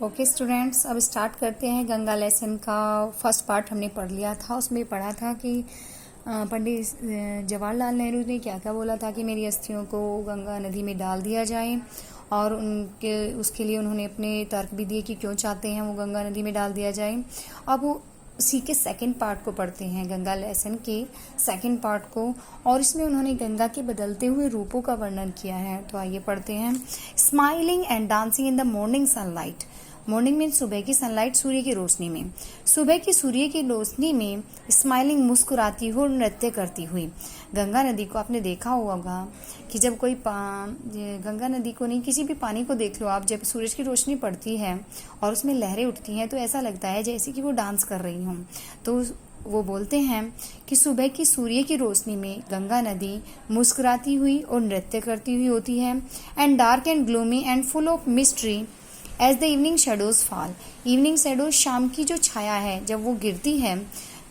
Okay students, अब start करते हैं। गंगा लेसन का फर्स्ट पार्ट हमने पढ़ लिया था। उसमें पढ़ा था कि पंडित जवाहरलाल नेहरू ने क्या क्या बोला था कि मेरी अस्थियों को गंगा नदी में डाल दिया जाए, और उनके उसके लिए उन्होंने अपने तर्क भी दिए कि क्यों चाहते हैं वो गंगा नदी में डाल दिया जाए। अब वो उसी के सेकंड पार्ट को पढ़ते हैं, गंगा लेसन के सेकंड पार्ट को, और इसमें उन्होंने गंगा के बदलते हुए रूपों का वर्णन किया है। तो आइए पढ़ते हैं। Smiling and dancing in the morning sunlight. Morning mean सुबह की सनलाइट, सूर्य की रोशनी में। सुबह की सूर्य की रोशनी में स्माइलिंग, मुस्कुराती हुई, नृत्य करती हुई। गंगा नदी को आपने देखा होगा कि जब कोई गंगा नदी को नहीं, किसी भी पानी को देख लो आप, जब सूरज की रोशनी पड़ती है और उसमें लहरें उठती हैं तो ऐसा लगता है जैसे कि वो डांस कर रही हों। तो वो बोलते हैं कि सुबह की सूर्य की रोशनी में गंगा नदी मुस्कुराती हुई और नृत्य करती हुई होती है। And dark and gloomy and full of mystery as the evening shadows fall. Evening shadows, शाम की जो छाया है जब वो गिरती है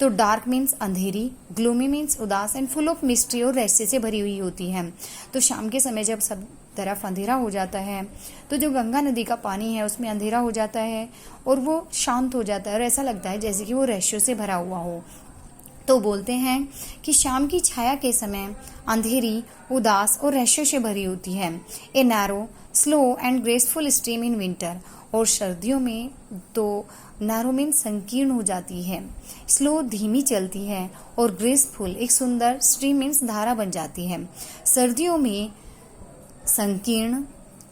तो डार्क मीन्स अंधेरी, ग्लूमी मीन्स उदास, एंड फुल ऑफ मिस्ट्री और रहस्य से भरी हुई होती है। तो शाम के समय जब सब तरफ अंधेरा हो जाता है तो जो गंगा नदी का पानी है उसमें अंधेरा हो जाता है और वो शांत हो जाता है और ऐसा लगता है जैसे कि वो रहस्यों से भरा हुआ हो। तो बोलते हैं कि शाम की छाया के समय अंधेरी, उदास और रहस्यों से भरी होती है। A narrow, slow and graceful stream in winter. और सर्दियों में तो नैरो मीन संकीर्ण हो जाती है, स्लो धीमी चलती है, और ग्रेसफुल एक सुंदर, स्ट्रीम मीन्स धारा बन जाती है। सर्दियों में संकीर्ण,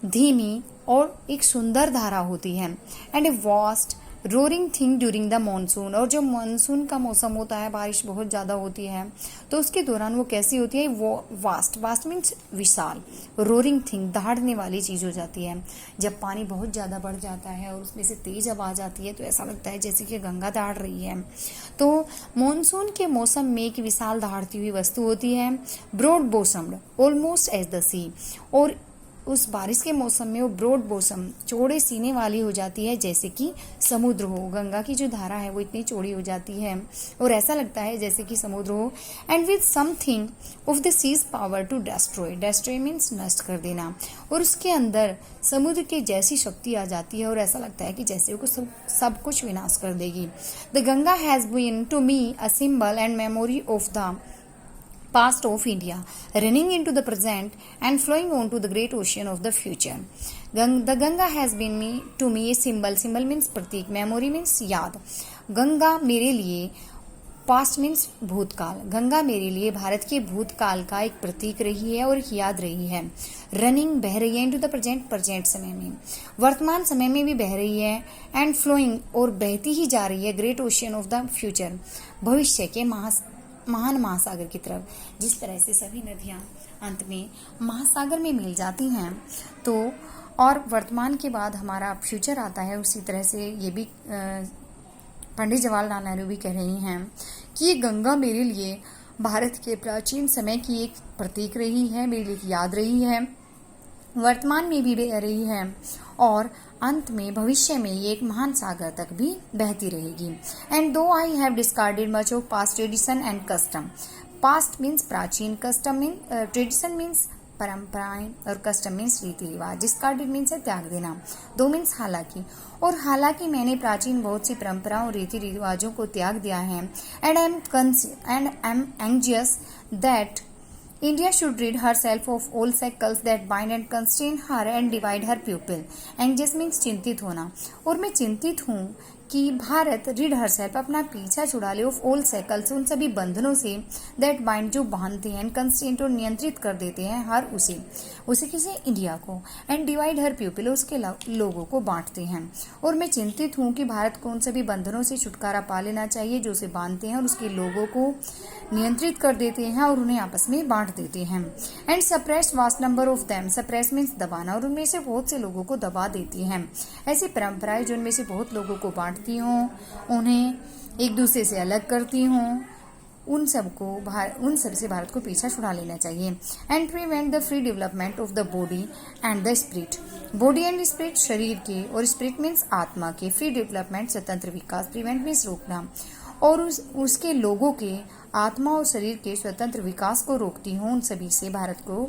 धीमी और एक सुंदर धारा होती है। And a vast roaring thing during the monsoon. और जो मानसून का मौसम होता है, बारिश बहुत ज़्यादा होती है तो उसके दौरान वो कैसी होती है, वो वास्ट मीन्स विशाल, रोरिंग थिंग दहाड़ने वाली चीज़ हो जाती है। जब पानी बहुत ज़्यादा बढ़ जाता है और उसमें से तेज आवाज़ आती है तो ऐसा लगता है जैसे कि गंगा दहाड़ रही है। तो मानसून के मौसम में एक विशाल दहाड़ती हुई वस्तु होती है, ब्रॉड बॉसम्ड ऑलमोस्ट एज द सी। और उस बारिश के मौसम में वो ब्रॉड बॉसम, चौड़े सीने वाली हो जाती है जैसे कि समुद्र हो। गंगा की जो धारा है वो इतनी चौड़ी हो जाती है और ऐसा लगता है जैसे कि समुद्र हो। And with something of the sea's power to destroy. Destroy means नष्ट कर देना। और उसके अंदर समुद्र के जैसी शक्ति आ जाती है और ऐसा लगता है कि जैसे वो सब कुछ विनाश कर देगी। The Ganga has been to me a symbol and memory of the past of India, running into the present and flowing on to the great ocean of the future. The Ganga has been to me a symbol. Symbol means प्रतीक, memory means याद। गंगा मेरे लिए, past means भूतकाल, गंगा मेरे लिए भारत के भूतकाल का एक प्रतीक रही है और याद रही है। रनिंग बह रही है, इनटू द प्रेजेंट समय में, वर्तमान समय में भी बह रही है। एंड फ्लोइंग और बहती ही जा रही है, great ocean of the future, भविष्य के महान महासागर की तरफ। जिस तरह से सभी नदियां अंत में महासागर में मिल जाती हैं तो और वर्तमान के बाद हमारा फ्यूचर आता है, उसी तरह से ये भी पंडित जवाहरलाल नेहरू भी कह रही हैं कि ये गंगा मेरे लिए भारत के प्राचीन समय की एक प्रतीक रही है, मेरे लिए याद रही है, वर्तमान में भी बह रही है और अंत में भविष्य में ये एक महान सागर तक भी बहती रहेगी। एंड दो I have discarded much of past tradition and custom. Past means प्राचीन, कस्टम मीन ट्रेडिशन मीन्स परंपराएं, और कस्टम मीन्स रीति रिवाज। डिस्कार्डेड मीन्स है त्याग देना। दो मीन्स हालांकि, और हालांकि मैंने प्राचीन बहुत सी परंपराओं और रीति रिवाजों को त्याग दिया है। And I am anxious that India should rid herself of all shackles that bind and constrain her and divide her people. Anxious means चिंतित होना, और मैं चिंतित हूँ कि भारत rid herself अपना पीछा छुड़ा ले, ऑफ ऑल shackles उन सभी बंधनों से, that bind जो बांधते हैं, constrain और नियंत्रित कर देते हैं, हर उसे किसे, इंडिया को, एंड डिवाइड हर पीपल उसके लोगों को बांटते हैं। और मैं चिंतित हूँ कि भारत को उन सभी बंधनों से छुटकारा पा लेना चाहिए जो उसे बांधते हैं और उसके लोगों को नियंत्रित कर देते हैं और उन्हें आपस में बांट देते हैं। And suppress vast number of them. Suppress means दबाना, और उनमें से बहुत से लोगों को दबा देती हैं। ऐसी परंपराएं जो उनमें से बहुत लोगों को बांटती हों, उन्हें एक दूसरे से अलग करती हों, उन सब से भारत को पीछा छुड़ा लेना चाहिए। And prevent the free development of the body and the spirit. Body and spirit शरीर के, और स्पिरिट मीन्स आत्मा के, फ्री डेवलपमेंट स्वतंत्र विकास, प्रिवेंट मीन्स रोकना, और उसके लोगों के आत्मा और शरीर के स्वतंत्र विकास को रोकती हूँ, उन सभी से भारत को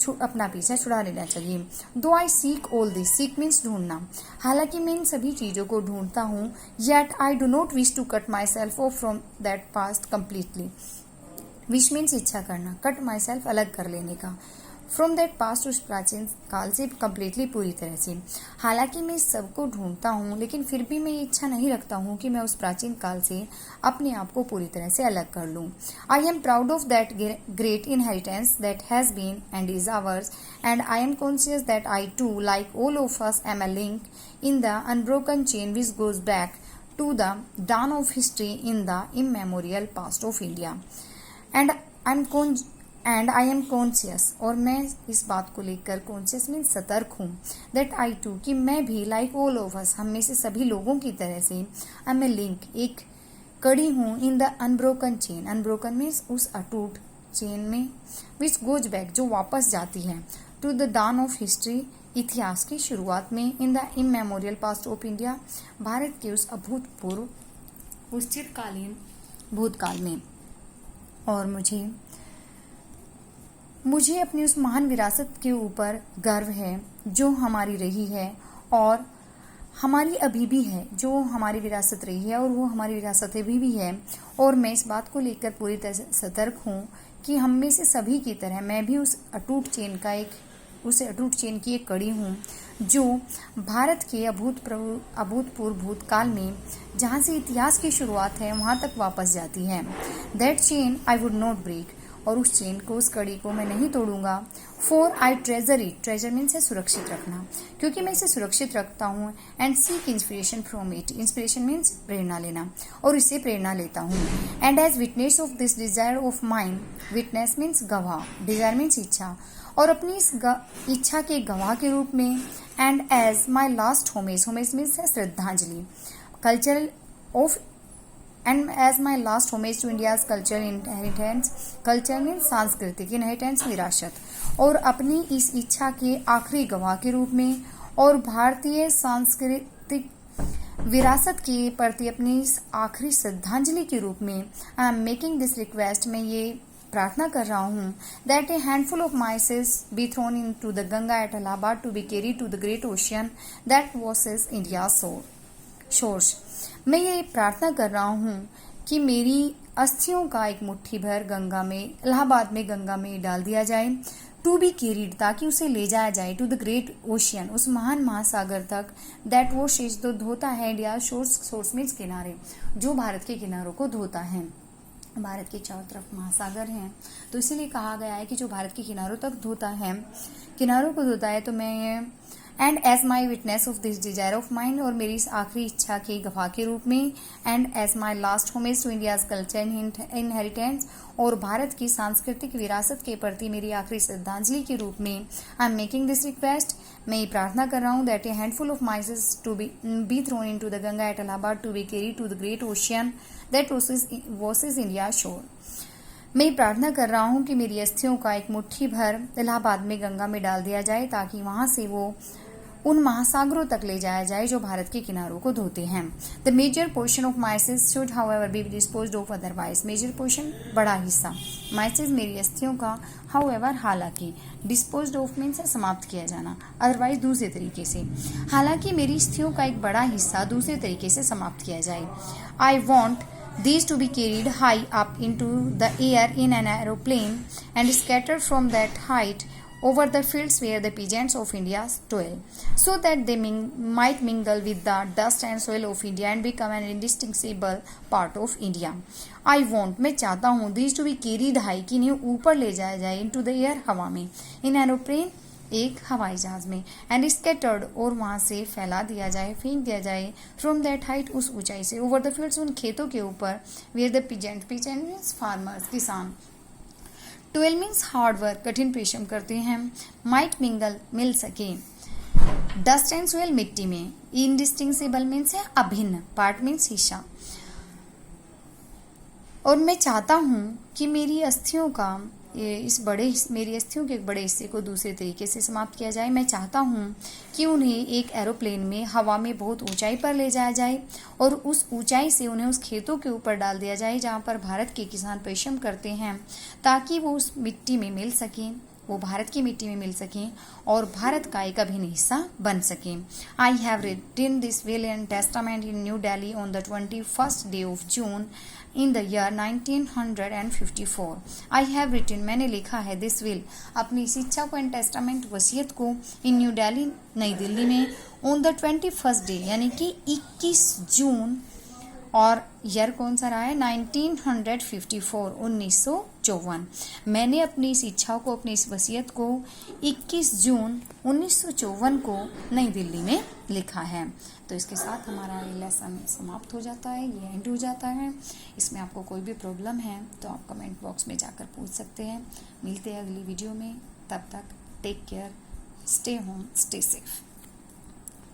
अपना पीछा छुड़ा लेना चाहिए। Though I seek all this, seek means ढूंढना, हालांकि मैं इन सभी चीज़ों को ढूंढता हूँ, yet I do not wish to cut myself off from that past completely. Wish means इच्छा करना, कट माई सेल्फ अलग कर लेने का, फ्रॉम दैट पास्ट उस प्राचीन काल से कम्प्लीटली पूरी तरह से। हालांकि मैं इस सबको ढूंढता हूँ, लेकिन फिर भी मैं इच्छा नहीं रखता हूँ कि मैं उस प्राचीन काल से अपने आप को पूरी तरह से अलग कर लूँ। I am proud of that great inheritance that has been and is ours, and I am conscious that I too, like all of us, am a link in the unbroken chain which goes back to the dawn of history in the immemorial past of India. And I am conscious, और मैं इस बात को लेकर conscious mean सतर्क हूँ, that I to, कि मैं भी, लाइक ऑल ऑफ अस, हम में से सभी लोगों की तरह से, आई एम ए लिंक, एक कड़ी हूँ, इन the unbroken chain, unbroken means उस अटूट चेन में, विच गोज बैक, जो वापस जाती है, to the dawn of history, इतिहास की शुरुआत में, in the immemorial past of India, भारत के उस अभूतपूर्व, उस चिरकालीन भूतकाल में। और मुझे अपनी उस महान विरासत के ऊपर गर्व है जो हमारी रही है और हमारी अभी भी है, जो हमारी विरासत रही है और वो हमारी विरासत अभी भी है। और मैं इस बात को लेकर पूरी तरह से सतर्क हूँ कि हम में से सभी की तरह मैं भी उस अटूट चेन की एक कड़ी हूँ, जो भारत के अभूतपूर्व भूतकाल में, जहाँ से इतिहास की शुरुआत है, वहाँ तक वापस जाती है। That chain I would not break, और उस चेन को, उस कड़ी को मैं नहीं तोड़ूंगा। For I treasure it, treasure means है सुरक्षित रखना, क्योंकि मैं इसे सुरक्षित रखता हूँ। And seek inspiration from it, inspiration means प्रेरणा लेना, और इससे प्रेरणा लेता हूँ। And as witness of this desire of mind, witness means गवाह, डिजायर मीन्स इच्छा, और अपनी इस इच्छा के गवाह के रूप में। And as my last homage, homage means है श्रद्धांजलि, cultural of, and as my last homage to India's cultural inheritance, culture means सांस्कृतिक, इनहेरिटेंस विरासत, और अपनी इस इच्छा के आखिरी गवाह के रूप में और भारतीय सांस्कृतिक विरासत के प्रति अपनी इस आखिरी श्रद्धांजलि के रूप में I am making this request, मैं ये प्रार्थना कर रहा हूँ, that a handful of my ashes be thrown into the Ganga at Allahabad to be carry to the great ocean that washes India shores. मैं ये प्रार्थना कर रहा हूँ कि मेरी अस्थियों का एक मुट्ठी भर गंगा में, इलाहाबाद में गंगा में डाल दिया जाए, टू बी कैरीड, ताकि उसे ले जाया जाए, टू द ग्रेट ओशियन, उस महान महासागर तक, दैट वॉशेस, जो धोता है, इंडिया शोर्स मीन्स किनारे, जो भारत के किनारों को धोता है। भारत के चारों तरफ महासागर हैं, तो इसीलिए कहा गया है कि जो भारत के किनारों तक धोता है, किनारों को धोता है। तो मैं and as my witness of this desire of mind, और मेरी इस आखिरी इच्छा के गवाह के रूप में। And as my last homage to India's culture inheritance, और भारत की सांस्कृतिक विरासत के प्रति मेरी आखिरी श्रद्धांजलि के रूप में I am making this request, मैं ये प्रार्थना कर रहा हूँ, that a handful of my ashes to be thrown into the Ganga at Allahabad to be carry to the great ocean that washes India shore. मैं प्रार्थना कर रहा हूँ कि मेरी अस्थियों का एक मुट्ठी भर इलाहाबाद में गंगा में डाल दिया जाए, ताकि वहाँ से वो उन महासागरों तक ले जाया जाए जो भारत के किनारों को धोते हैं। The major portion of my ashes should however be disposed of otherwise, major portion बड़ा हिस्सा, माइसेस मेरी अस्थियों का, हाउएवर हालांकि, डिस्पोज्ड ऑफ मीन्स समाप्त किया जाना, अदरवाइज दूसरे तरीके से, हालांकि मेरी अस्थियों का एक बड़ा हिस्सा दूसरे तरीके से समाप्त किया जाए। I want these to be carried high up into the air in an aeroplane and scattered from that height over the fields where the peasants of India toil, so that they might mingle with the dust and soil of India and become an indistinguishable part of India. I want, मैं चाहता हूँ, these to be carried high, कि इन्हें ऊपर ले जाया जाए, into the air, हवा में, in aeroplane, एक हवाई जहाज में, एंड स्कैटर्ड, और वहाँ से फैला दिया जाए, फेंक दिया जाए, फ्रॉम दैट हाइट, उस ऊंचाई से, ओवर द फील्ड्स, उन खेतों के ऊपर, where the peasant means farmers, किसान, टोयल मीन्स हार्ड वर्क, कठिन परिश्रम करते हैं, माइट मिंगल, मिल सके, डस्ट एंड सोयल, मिट्टी में, इनडिस्टिंग्विशेबल मीन्स है अभिन्न, पार्ट मीन्स हिस्सा। और मैं चाहता हूँ कि मेरी अस्थियों के एक बड़े हिस्से को दूसरे तरीके से समाप्त किया जाए। मैं चाहता हूँ कि उन्हें एक एरोप्लेन में हवा में बहुत ऊंचाई पर ले जाया जाए, और उस ऊंचाई से उन्हें उस खेतों के ऊपर डाल दिया जाए जहाँ पर भारत के किसान परिश्रम करते हैं, ताकि वो उस मिट्टी में मिल सकें, वो भारत की मिट्टी में मिल सकें और भारत का एक अभिन्न हिस्सा बन सकें। I have written this will and testament in New Delhi on the 21st day of June in the year 1954। I have written मैंने लिखा है, दिस विल अपनी इस इच्छा को एंड टेस्टामेंट वसीयत को इन न्यू दिल्ली नई दिल्ली में ऑन द 21st डे यानी कि 21 जून, और ईयर कौन सा रहा है 1954 1954। मैंने अपनी इस इच्छा को, अपनी इस वसीयत को 21 जून 1954 को नई दिल्ली में लिखा है। तो इसके साथ हमारा ये लेसन समाप्त हो जाता है, ये एंड हो जाता है। इसमें आपको कोई भी प्रॉब्लम है तो आप कमेंट बॉक्स में जाकर पूछ सकते हैं। मिलते हैं अगली वीडियो में, तब तक take care, stay home, stay safe.